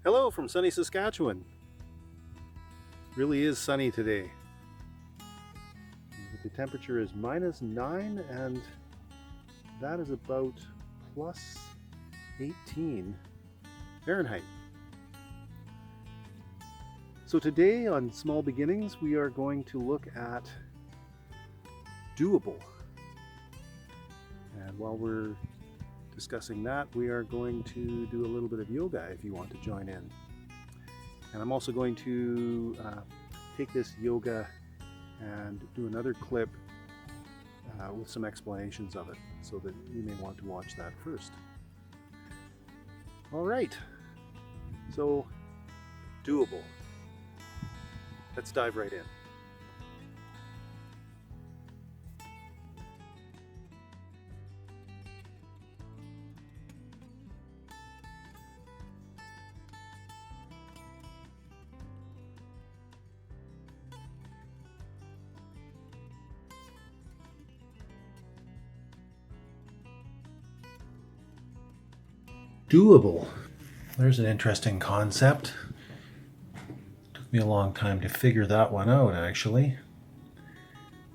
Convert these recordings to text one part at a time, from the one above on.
Hello from sunny Saskatchewan. Really is sunny today. The temperature is -9 and that is about plus 18 Fahrenheit. So today on Small Beginnings, we are going to look at doable. And while we're discussing that, we are going to do a little bit of yoga if you want to join in. And I'm also going to take this yoga and do another clip with some explanations of it, so that you may want to watch that first. All right, so doable. Let's dive right in. Doable. There's an interesting concept. Took me a long time to figure that one out, actually.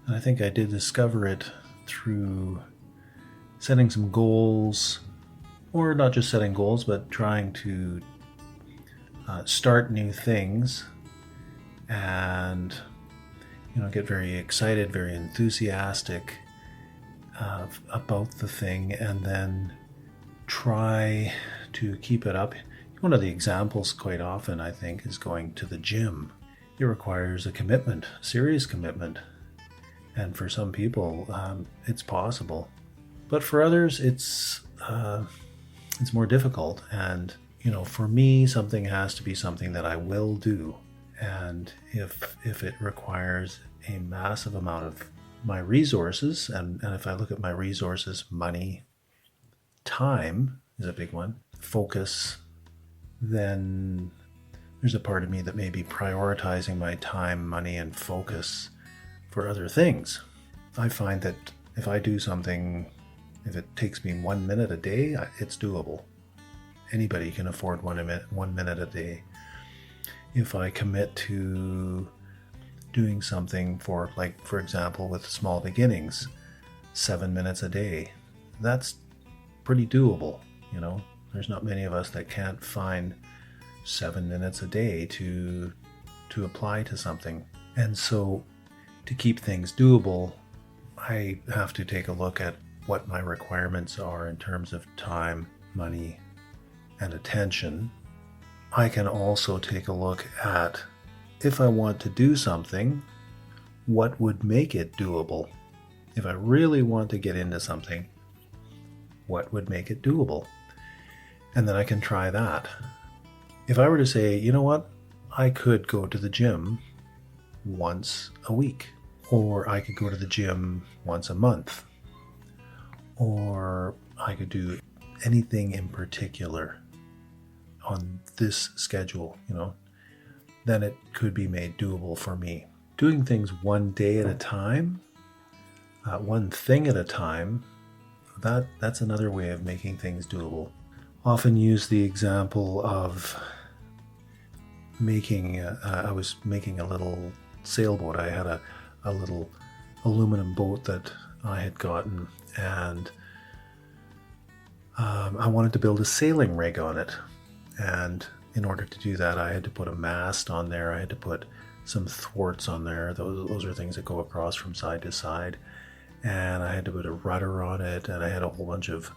And I think I did discover it through setting some goals, or not just setting goals, but trying to start new things and get very excited, very enthusiastic about the thing, and then try to keep it up. One of the examples quite often, I think, is going to the gym. It requires a commitment, serious commitment. And for some people, it's possible. But for others, it's more difficult. And, for me, something has to be something that I will do. And if it requires a massive amount of my resources, and if I look at my resources, money, time is a big one, focus, then there's a part of me that may be prioritizing my time, money, and focus for other things. I find that if I do something, if it takes me 1 minute a day, it's doable. Anybody can afford 1 minute a day. If I commit to doing something for example, with Small Beginnings, 7 minutes a day, that's pretty doable. There's not many of us that can't find 7 minutes a day to apply to something. And so to keep things doable, I have to take a look at what my requirements are in terms of time, money, and attention. I can also take a look at, if I want to do something, what would make it doable? If I really want to get into something, what would make it doable? And then I can try that. If I were to say, you know what, I could go to the gym once a week, or I could go to the gym once a month, or I could do anything in particular on this schedule, then it could be made doable for me. Doing things one day at a time, one thing at a time, that's another way of making things doable. Often use the example of I was making a little sailboat. I had a little aluminum boat that I had gotten, and I wanted to build a sailing rig on it. And in order to do that, I had to put a mast on there. I had to put some thwarts on there. Those are things that go across from side to side. And I had to put a rudder on it, and I had a whole bunch of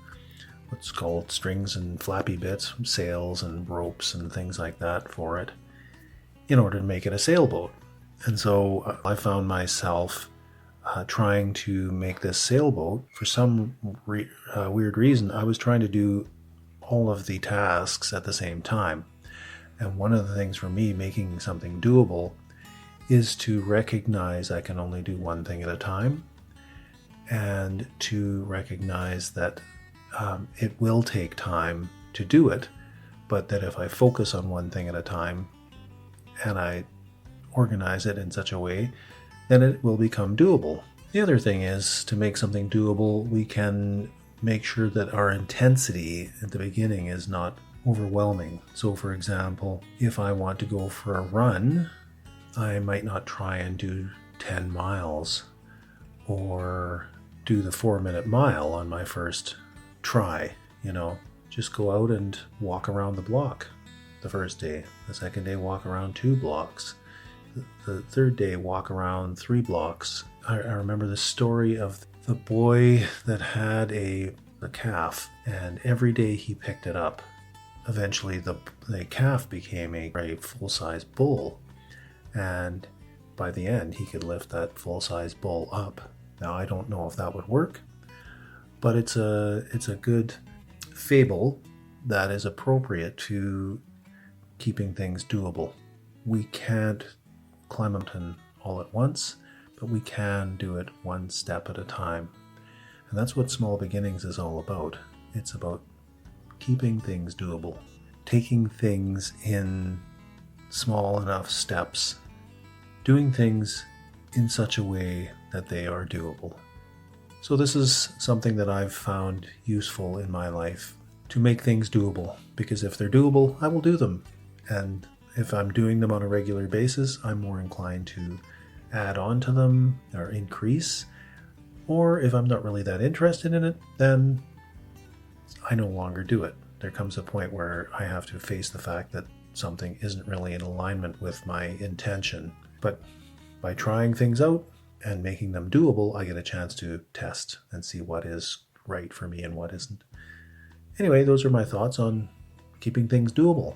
what's called strings and flappy bits, sails and ropes and things like that for it, in order to make it a sailboat. And so I found myself trying to make this sailboat. For some weird reason, I was trying to do all of the tasks at the same time. And one of the things for me making something doable is to recognize I can only do one thing at a time, and to recognize that it will take time to do it, but that if I focus on one thing at a time and I organize it in such a way, then it will become doable. The other thing is, to make something doable, we can make sure that our intensity at the beginning is not overwhelming. So for example, if I want to go for a run, I might not try and do 10 miles or do the 4-minute mile on my first try. Just go out and walk around the block the first day. The second day, walk around 2 blocks. The third day, walk around 3 blocks. I remember the story of the boy that had a calf, and every day he picked it up. Eventually the calf became a full-size bull, and by the end he could lift that full-size bull up. Now I don't know if that would work, but it's a good fable that is appropriate to keeping things doable. We can't climb a mountain all at once, but we can do it one step at a time. And that's what small beginnings is all about. It's about keeping things doable, taking things in small enough steps, doing things in such a way that they are doable. So this is something that I've found useful in my life, to make things doable, because if they're doable, I will do them. And if I'm doing them on a regular basis, I'm more inclined to add on to them or increase. Or if I'm not really that interested in it, then I no longer do it. There comes a point where I have to face the fact that something isn't really in alignment with my intention. But by trying things out and making them doable, I get a chance to test and see what is right for me and what isn't. Anyway, those are my thoughts on keeping things doable.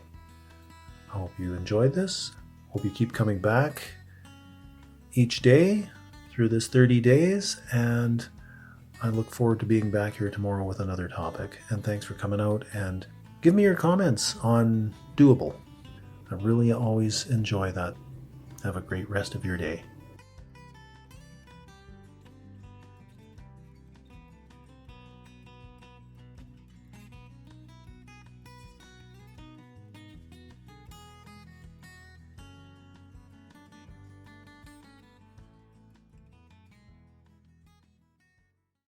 I hope you enjoyed this. Hope you keep coming back each day through this 30 days, and I look forward to being back here tomorrow with another topic. And thanks for coming out, and give me your comments on doable. I really always enjoy that. Have a great rest of your day.